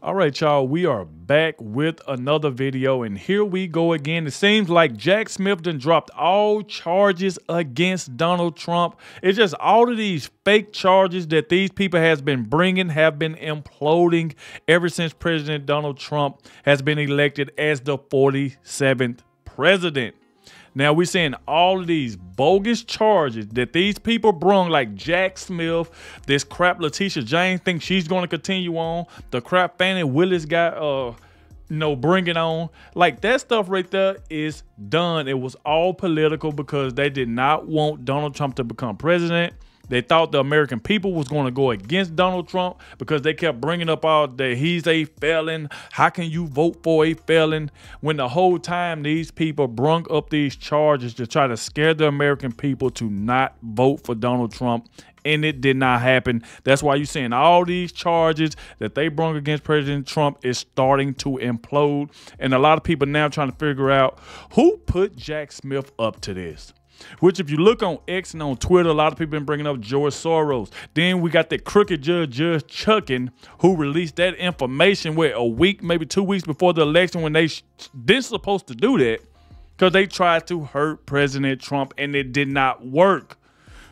All right, y'all, we are back with another video, and here we go again. It seems like Jack Smith done dropped all charges against Donald Trump. It's just all of these fake charges that these people has been bringing have been imploding ever since President Donald Trump has been elected as the 47th president. Now, we're seeing all of these bogus charges that these people brung, like Jack Smith, this crap Letitia James thinks she's going to continue on, the crap Fannie Willis got, bring it on. Like, that stuff right there is done. It was all political because they did not want Donald Trump to become president. They thought the American people was going to go against Donald Trump because they kept bringing up all that he's a felon. How can you vote for a felon? When the whole time these people brung up these charges to try to scare the American people to not vote for Donald Trump. And it did not happen. That's why you're seeing all these charges that they brung against President Trump is starting to implode. And a lot of people now trying to figure out who put Jack Smith up to this. Which, if you look on X and on Twitter, a lot of people been bringing up George Soros. Then we got that crooked Judge Chuckin, who released that information a week, maybe 2 weeks before the election, when they didn't supposed to do that because they tried to hurt President Trump and it did not work.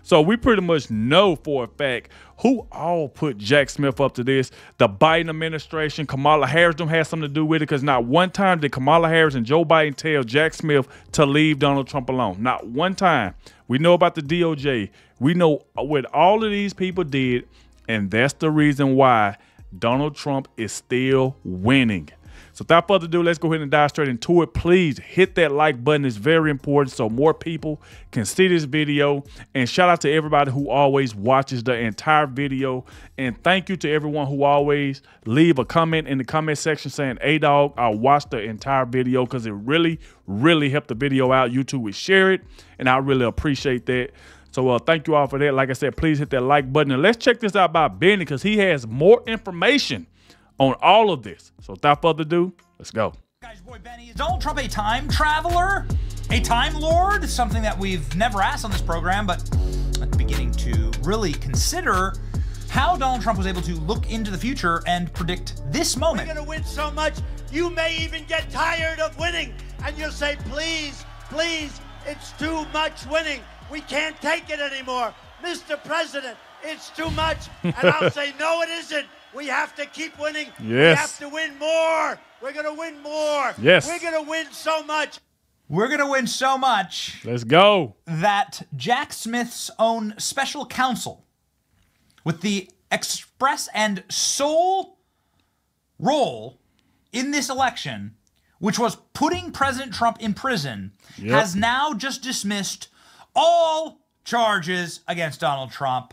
So we pretty much know for a fact who all put Jack Smith up to this. The Biden administration, Kamala Harris don't have something to do with it, because not one time did Kamala Harris and Joe Biden tell Jack Smith to leave Donald Trump alone. Not one time. We know about the DOJ. We know what all of these people did, and that's the reason why Donald Trump is still winning. So without further ado, let's go ahead and dive straight into it. Please hit that like button. It's very important so more people can see this video. And shout out to everybody who always watches the entire video. And thank you to everyone who always leave a comment in the comment section saying, Adogg, I watched the entire video, because it really, really helped the video out. YouTube would share it, and I really appreciate that. So thank you all for that. Like I said, please hit that like button. And let's check this out by Benny, because he has more information on all of this. So without further ado, let's go. Guys, your boy Benny. Is Donald Trump a time traveler? A time lord? Something that we've never asked on this program, but I'm beginning to really consider how Donald Trump was able to look into the future and predict this moment. We're going to win so much, you may even get tired of winning. And you'll say, please, please, it's too much winning. We can't take it anymore. Mr. President, it's too much. And I'll say, no, it isn't. We have to keep winning. Yes. We have to win more. We're going to win more. Yes. We're going to win so much. We're going to win so much. Let's go. That Jack Smith's own special counsel, with the express and sole role in this election, which was putting President Trump in prison, has now just dismissed all charges against Donald Trump.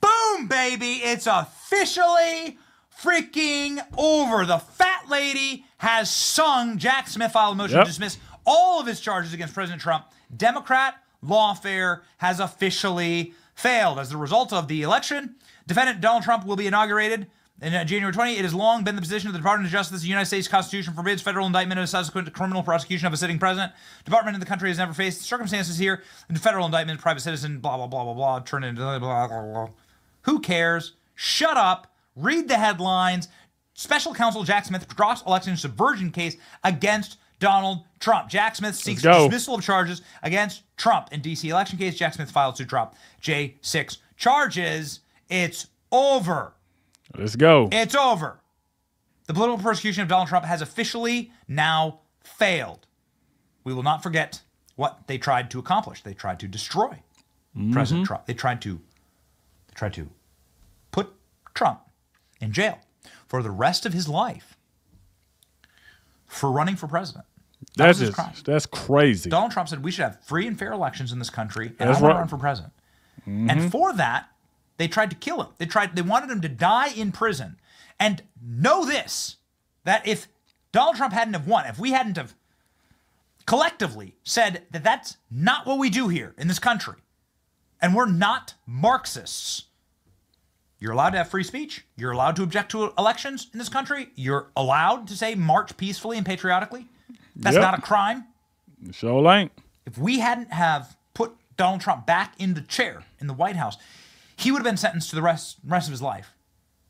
Boom, baby. It's officially freaking over. The fat lady has sung. Jack Smith filed a motion to dismiss all of his charges against President Trump. Democrat lawfare has officially failed. As the result of the election, defendant Donald Trump will be inaugurated in January 20. It has long been the position of the Department of Justice. The United States Constitution forbids federal indictment and subsequent criminal prosecution of a sitting president. Department in the country has never faced circumstances here. The federal indictment, private citizen, blah, blah, blah, blah, blah, turn into blah, blah, blah, blah. Who cares? Shut up. Read the headlines. Special counsel Jack Smith drops election subversion case against Donald Trump. Jack Smith seeks dismissal of charges against Trump in D.C. election case. Jack Smith filed to drop J6 charges. It's over. Let's go. It's over. The political persecution of Donald Trump has officially now failed. We will not forget what they tried to accomplish. They tried to destroy President Trump. They tried to put Trump in jail for the rest of his life for running for president. That's crazy. Donald Trump said we should have free and fair elections in this country, and I want to run for president. And for that, they tried to kill him. They wanted him to die in prison. And know this, that if Donald Trump hadn't have won, if we hadn't have collectively said that that's not what we do here in this country, and we're not Marxists, you're allowed to have free speech. You're allowed to object to elections in this country. You're allowed to say march peacefully and patriotically. That's not a crime. Sure ain't. If we hadn't have put Donald Trump back in the chair in the White House, he would have been sentenced to the rest of his life.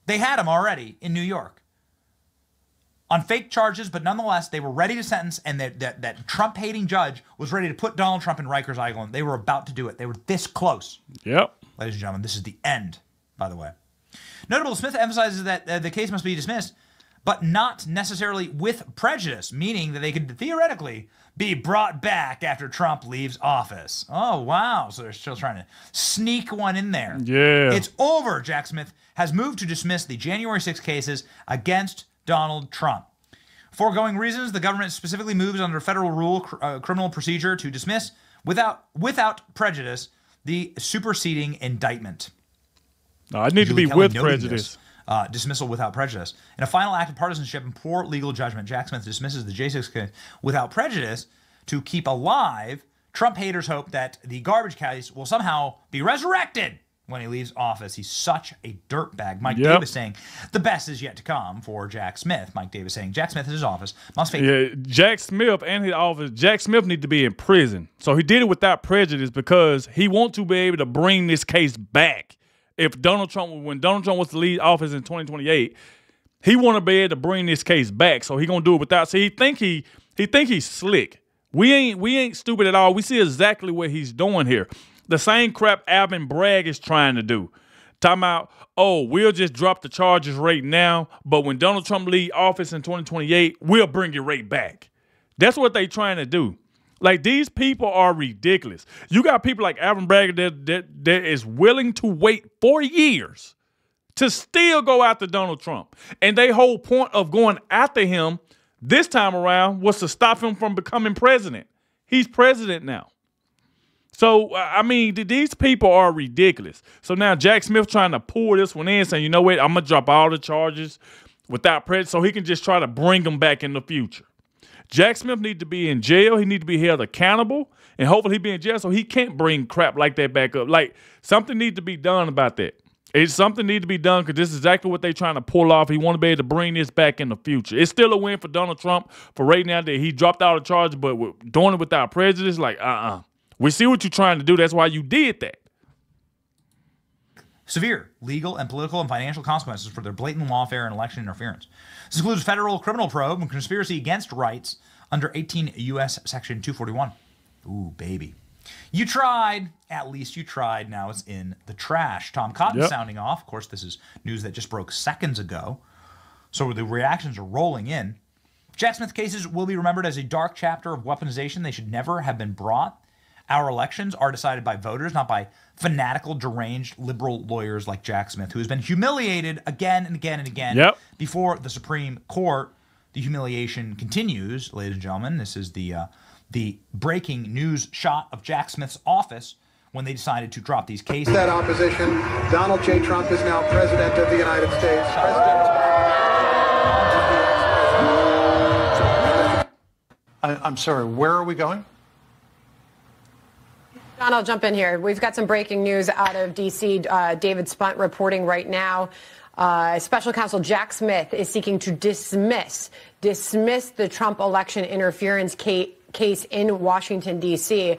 They had him already in New York. on fake charges, but nonetheless, they were ready to sentence, and that Trump-hating judge was ready to put Donald Trump in Rikers Island. They were about to do it. They were this close. Yep. Ladies and gentlemen, this is the end, by the way. Notable, Smith emphasizes that the case must be dismissed, but not necessarily with prejudice, meaning that they could theoretically be brought back after Trump leaves office. Oh, wow. So they're still trying to sneak one in there. Yeah. It's over. Jack Smith has moved to dismiss the January 6 cases against Donald Trump. Foregoing reasons, the government specifically moves under federal rule criminal procedure to dismiss without prejudice the superseding indictment. No, I need to be with prejudice. Dismissal without prejudice. In a final act of partisanship and poor legal judgment, Jack Smith dismisses the J6 case without prejudice to keep alive Trump haters' hope that the garbage case will somehow be resurrected when he leaves office. He's such a dirtbag. Mike Davis saying the best is yet to come for Jack Smith. Mike Davis saying Jack Smith in his office must face. Yeah, Jack Smith and his office. Jack Smith need to be in prison. So he did it without prejudice because he wants to be able to bring this case back. If when Donald Trump wants to leave office in 2028, he want to be able to bring this case back. So he gonna do it without. See, he think he's slick. We ain't stupid at all. We see exactly what he's doing here. The same crap Alvin Bragg is trying to do. Talking about, oh, we'll just drop the charges right now, but when Donald Trump leave office in 2028, we'll bring it right back. That's what they trying to do. Like, these people are ridiculous. You got people like Alvin Bragg that is willing to wait 4 years to still go after Donald Trump. And their whole point of going after him this time around was to stop him from becoming president. He's president now. So, I mean, these people are ridiculous. So now Jack Smith trying to pull this one in, saying, you know what, I'm going to drop all the charges without prejudice so he can just try to bring them back in the future. Jack Smith needs to be in jail. He needs to be held accountable, and hopefully he be in jail so he can't bring crap like that back up. Like, something needs to be done about that. Something needs to be done because this is exactly what they're trying to pull off. He want to be able to bring this back in the future. It's still a win for Donald Trump for right now that he dropped all the charges, but doing it without prejudice, like, We see what you're trying to do. That's why you did that. Severe legal and political and financial consequences for their blatant lawfare and election interference. This includes federal criminal probe and conspiracy against rights under 18 U.S. Section 241. Ooh, baby. You tried. At least you tried. Now it's in the trash. Tom Cotton sounding off. Of course, this is news that just broke seconds ago. So the reactions are rolling in. Jack Smith cases will be remembered as a dark chapter of weaponization. They should never have been brought. Our elections are decided by voters, not by fanatical, deranged, liberal lawyers like Jack Smith, who has been humiliated again and again and again before the Supreme Court. The humiliation continues, ladies and gentlemen. This is the breaking news shot of Jack Smith's office when they decided to drop these cases. That opposition, Donald J. Trump is now president of the United States. I'm sorry, where are we going? John, I'll jump in here. We've got some breaking news out of D.C. David Spunt reporting right now. Special counsel Jack Smith is seeking to dismiss the Trump election interference case in Washington, D.C.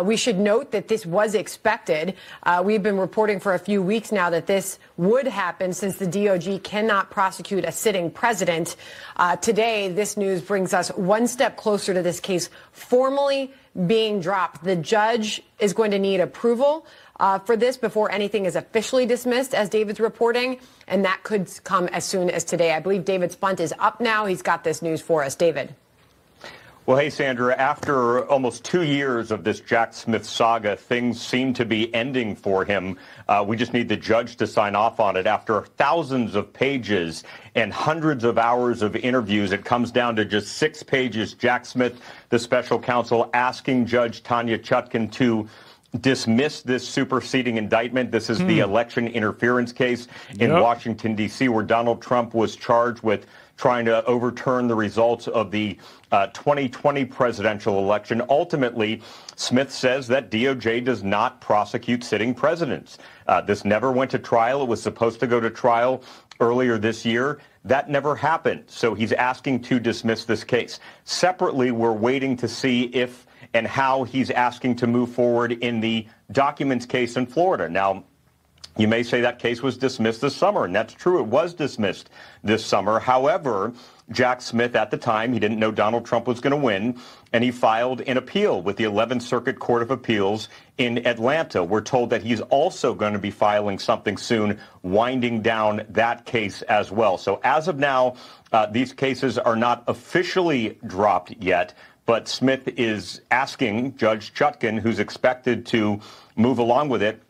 We should note that this was expected. We've been reporting for a few weeks now that this would happen since the DOJ cannot prosecute a sitting president. Today, this news brings us one step closer to this case formally being dropped. The judge is going to need approval for this before anything is officially dismissed, as David's reporting, and that could come as soon as today. I believe David Spunt is up now. He's got this news for us. David. Well, hey, Sandra, after almost 2 years of this Jack Smith saga, things seem to be ending for him. We just need the judge to sign off on it. After thousands of pages and hundreds of hours of interviews, it comes down to just 6 pages. Jack Smith, the special counsel, asking Judge Tanya Chutkan to dismiss this superseding indictment. This is the election interference case in Washington, D.C., where Donald Trump was charged with trying to overturn the results of the 2020 presidential election. Ultimately, Smith says that DOJ does not prosecute sitting presidents. This never went to trial. It was supposed to go to trial earlier this year. That never happened. So he's asking to dismiss this case. Separately, we're waiting to see if and how he's asking to move forward in the documents case in Florida. Now, You may say that case was dismissed this summer, and that's true. It was dismissed this summer. However, Jack Smith, at the time, he didn't know Donald Trump was going to win, and he filed an appeal with the 11th Circuit Court of Appeals in Atlanta. We're told that he's also going to be filing something soon, winding down that case as well. So as of now, these cases are not officially dropped yet, but Smith is asking Judge Chutkan, who's expected to move along with it,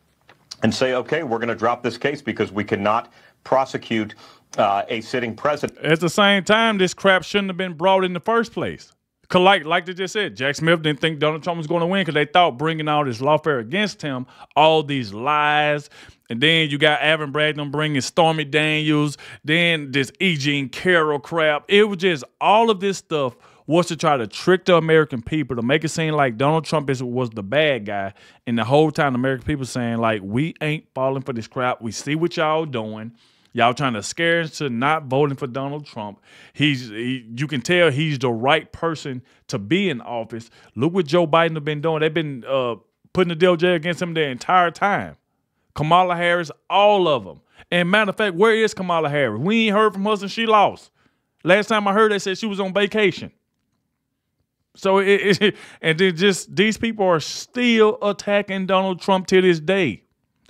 and say, okay, we're going to drop this case because we cannot prosecute a sitting president. At the same time, this crap shouldn't have been brought in the first place. Like they just said, Jack Smith didn't think Donald Trump was going to win because they thought bringing all this lawfare against him, all these lies, and then you got Avon Bragdon bringing Stormy Daniels, then this E. Jean Carroll crap. It was just all of this stuff was to try to trick the American people, to make it seem like Donald Trump was the bad guy. And the whole time the American people saying, like, we ain't falling for this crap. We see what y'all doing. Y'all trying to scare us to not voting for Donald Trump. You can tell he's the right person to be in office. Look what Joe Biden have been doing. They've been putting the DOJ against him the entire time. Kamala Harris, all of them. And matter of fact, where is Kamala Harris? We ain't heard from her since she lost. Last time I heard, they said she was on vacation. So and then just these people are still attacking Donald Trump to this day.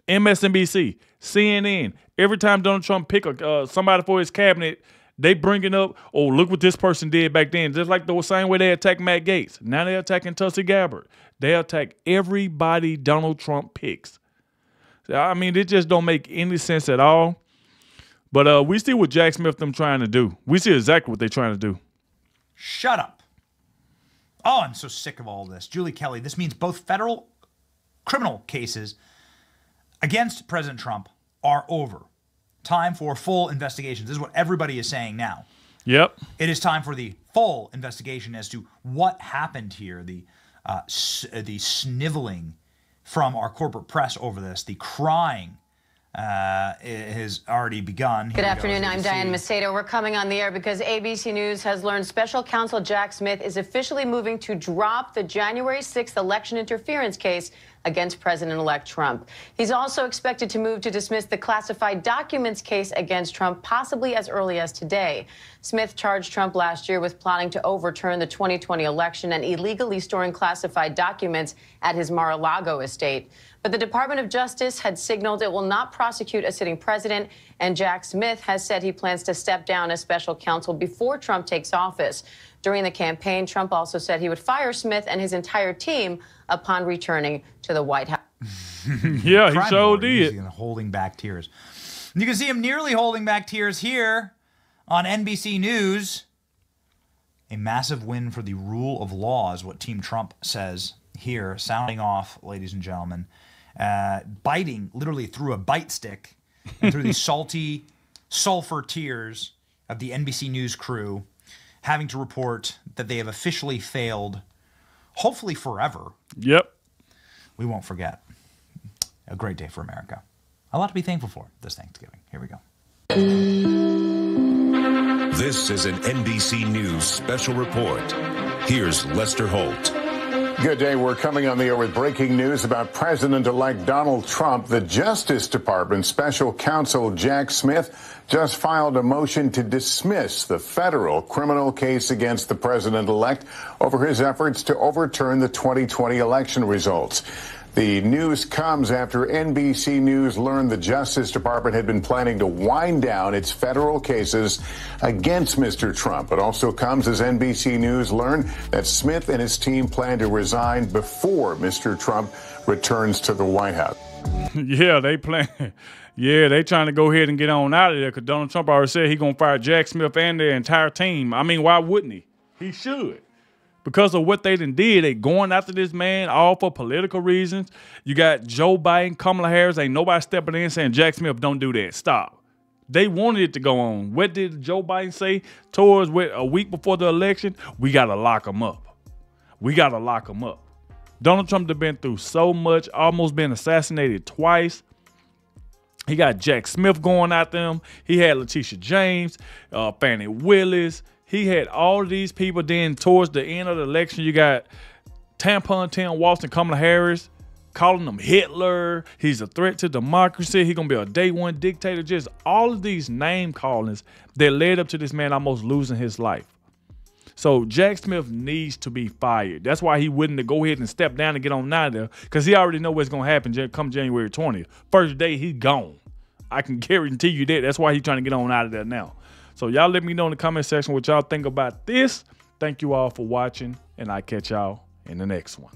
MSNBC, CNN, every time Donald Trump pick somebody for his cabinet, they bring it up, oh, look what this person did back then. Just like the same way they attacked Matt Gaetz. Now they're attacking Tulsi Gabbard. They attack everybody Donald Trump picks. I mean, it just don't make any sense at all. But we see what Jack Smith them trying to do. We see exactly what they're trying to do. Shut up. Oh, I'm so sick of all this. Julie Kelly, this means both federal criminal cases against President Trump are over. Time for full investigations. This is what everybody is saying now. Yep. It is time for the full investigation as to what happened here, the sniveling from our corporate press over this, the crying has already begun. Good afternoon. I'm Diane Macedo. We're coming on the air because ABC News has learned special counsel Jack Smith is officially moving to drop the January 6th election interference case against President-elect Trump. He's also expected to move to dismiss the classified documents case against Trump, possibly as early as today. Smith charged Trump last year with plotting to overturn the 2020 election and illegally storing classified documents at his Mar-a-Lago estate. But the Department of Justice had signaled it will not prosecute a sitting president, and Jack Smith has said he plans to step down as special counsel before Trump takes office. During the campaign, Trump also said he would fire Smith and his entire team upon returning to the White House. Yeah, he sure did. Holding back tears. You can see him nearly holding back tears here on NBC News. A massive win for the rule of law is what Team Trump says here, sounding off, ladies and gentlemen, biting literally through a bite stick and through the salty sulfur tears of the NBC News crew, having to report that they have officially failed, hopefully forever. Yep. We won't forget. A great day for America. A lot to be thankful for this Thanksgiving. Here we go. This is an NBC News special report. Here's Lester Holt. Good day. We're coming on the air with breaking news about President-elect Donald Trump. The Justice Department special counsel Jack Smith just filed a motion to dismiss the federal criminal case against the president-elect over his efforts to overturn the 2020 election results. The news comes after NBC News learned the Justice Department had been planning to wind down its federal cases against Mr. Trump. It also comes as NBC News learned that Smith and his team plan to resign before Mr. Trump returns to the White House. Yeah, they plan. Yeah, they trying to go ahead and get on out of there because Donald Trump already said he's going to fire Jack Smith and their entire team. I mean, why wouldn't he? He should. Because of what they done did, they going after this man all for political reasons. You got Joe Biden, Kamala Harris, ain't nobody stepping in saying, Jack Smith, don't do that. Stop. They wanted it to go on. What did Joe Biden say towards a week before the election? We got to lock him up. We got to lock him up. Donald Trump has been through so much, almost been assassinated twice. He got Jack Smith going after him. He had Letitia James, Fannie Willis. He had all of these people. Then towards the end of the election, you got Tampon Tim Walton, Kamala Harris. calling him Hitler. He's a threat to democracy. He's going to be a day one dictator. Just all of these name callings that led up to this man almost losing his life. So Jack Smith needs to be fired. That's why he wouldn't to go ahead and step down and get on out of there, because he already know what's going to happen come January 20th. First day, he's gone. I can guarantee you that. That's why he's trying to get on out of there now. So y'all let me know in the comment section what y'all think about this. Thank you all for watching, and I'll catch y'all in the next one.